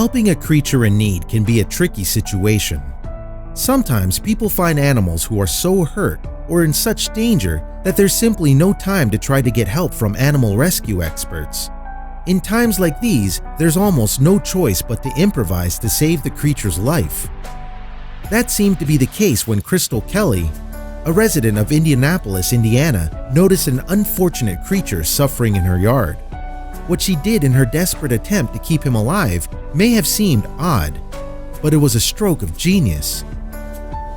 Helping a creature in need can be a tricky situation. Sometimes people find animals who are so hurt or in such danger that there's simply no time to try to get help from animal rescue experts. In times like these, there's almost no choice but to improvise to save the creature's life. That seemed to be the case when Crystal Kelley, a resident of Indianapolis, Indiana, noticed an unfortunate creature suffering in her yard. What she did in her desperate attempt to keep him alive may have seemed odd, but it was a stroke of genius.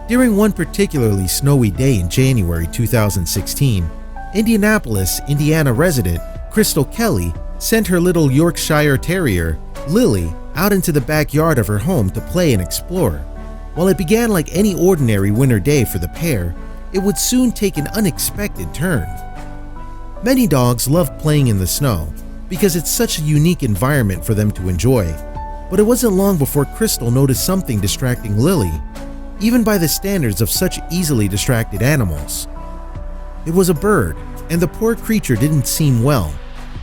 During one particularly snowy day in January 2016, Indianapolis, Indiana resident Crystal Kelley sent her little Yorkshire terrier, Lily, out into the backyard of her home to play and explore. While it began like any ordinary winter day for the pair, it would soon take an unexpected turn. Many dogs love playing in the snow because it's such a unique environment for them to enjoy, but it wasn't long before Crystal noticed something distracting Lily, even by the standards of such easily distracted animals. It was a bird, and the poor creature didn't seem well.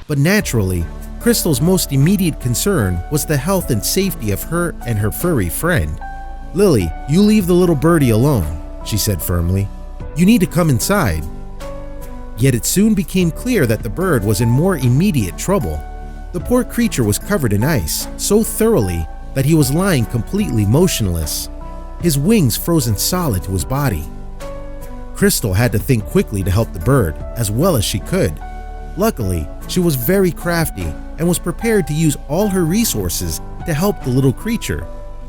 But naturally, Crystal's most immediate concern was the health and safety of her and her furry friend. "Lily, you leave the little birdie alone," she said firmly. "You need to come inside." Yet it soon became clear that the bird was in more immediate trouble. The poor creature was covered in ice so thoroughly that he was lying completely motionless, his wings frozen solid to his body. Crystal had to think quickly to help the bird as well as she could. Luckily, she was very crafty and was prepared to use all her resources to help the little creature.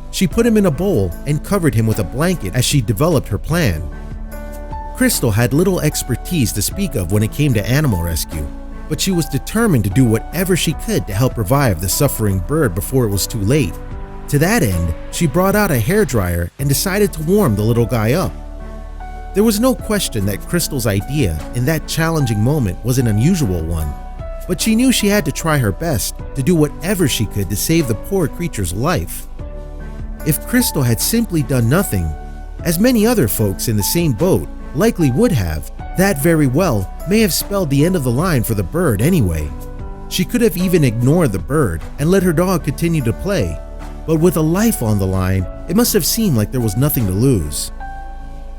She put him in a bowl and covered him with a blanket as she developed her plan. Crystal had little expertise to speak of when it came to animal rescue, but she was determined to do whatever she could to help revive the suffering bird before it was too late. To that end, she brought out a hairdryer and decided to warm the little guy up. There was no question that Crystal's idea in that challenging moment was an unusual one, but she knew she had to try her best to do whatever she could to save the poor creature's life. If Crystal had simply done nothing, as many other folks in the same boat likely would have, that very well may have spelled the end of the line for the bird anyway. She could have even ignored the bird and let her dog continue to play, but with a life on the line, it must have seemed like there was nothing to lose.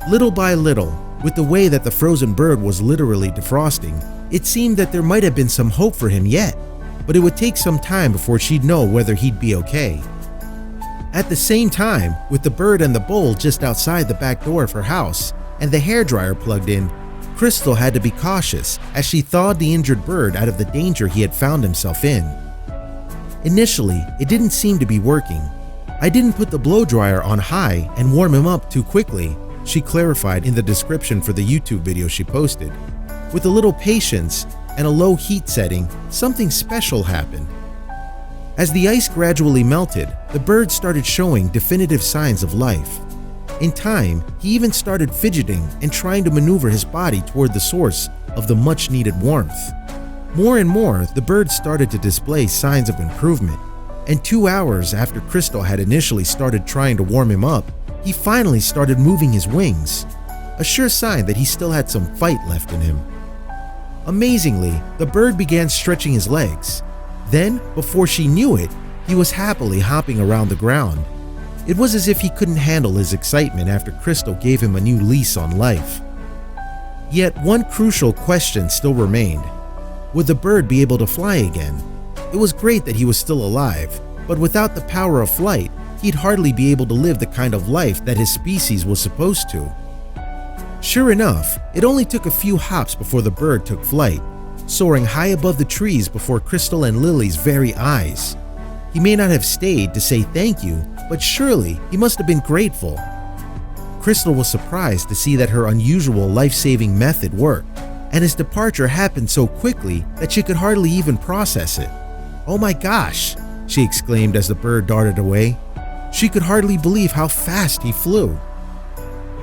Little by little, with the way that the frozen bird was literally defrosting, it seemed that there might have been some hope for him yet, but it would take some time before she'd know whether he'd be okay. At the same time, with the bird and the bowl just outside the back door of her house and the hairdryer plugged in, Crystal had to be cautious as she thawed the injured bird out of the danger he had found himself in. Initially, it didn't seem to be working. "I didn't put the blow dryer on high and warm him up too quickly," she clarified in the description for the YouTube video she posted. With a little patience and a low heat setting, something special happened. As the ice gradually melted, the bird started showing definitive signs of life. In time, he even started fidgeting and trying to maneuver his body toward the source of the much-needed warmth. More and more, the bird started to display signs of improvement, and 2 hours after Crystal had initially started trying to warm him up, he finally started moving his wings, a sure sign that he still had some fight left in him. Amazingly, the bird began stretching his legs. Then, before she knew it, he was happily hopping around the ground. It was as if he couldn't handle his excitement after Crystal gave him a new lease on life. Yet one crucial question still remained. Would the bird be able to fly again? It was great that he was still alive, but without the power of flight, he'd hardly be able to live the kind of life that his species was supposed to. Sure enough, it only took a few hops before the bird took flight, soaring high above the trees before Crystal and Lily's very eyes. He may not have stayed to say thank you, but surely he must have been grateful. Crystal was surprised to see that her unusual life-saving method worked, and his departure happened so quickly that she could hardly even process it. "Oh my gosh," she exclaimed as the bird darted away. She could hardly believe how fast he flew.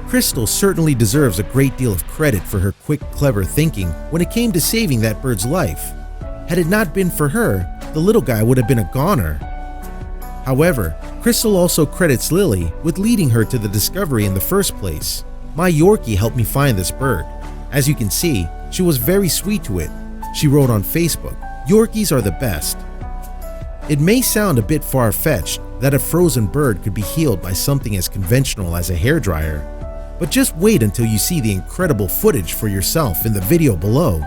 Crystal certainly deserves a great deal of credit for her quick, clever thinking when it came to saving that bird's life. Had it not been for her, the little guy would have been a goner. However, Crystal also credits Lily with leading her to the discovery in the first place. "My Yorkie helped me find this bird. As you can see, she was very sweet to it," she wrote on Facebook. "Yorkies are the best." It may sound a bit far-fetched that a frozen bird could be healed by something as conventional as a hairdryer, but just wait until you see the incredible footage for yourself in the video below.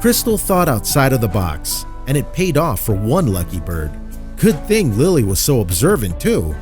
Crystal thought outside of the box, and it paid off for one lucky bird. Good thing Lily was so observant too.